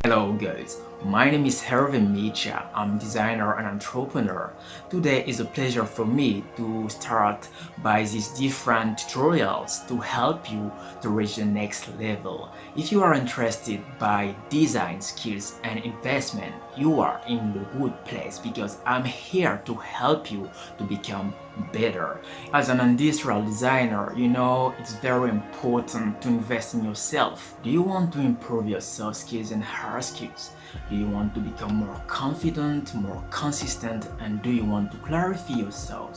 Hello guys, my name is Hervé Micha. I'm designer and entrepreneur. Today is a pleasure for me to start by these different tutorials to help you to reach the next level. If you are interested by design skills and investment, you are in the good place because I'm here to help you to become better. As an industrial designer, it's very important to invest in yourself. Do you want to improve your soft skills and hard skills? Do you want to become more confident, more consistent, and do you want to clarify yourself?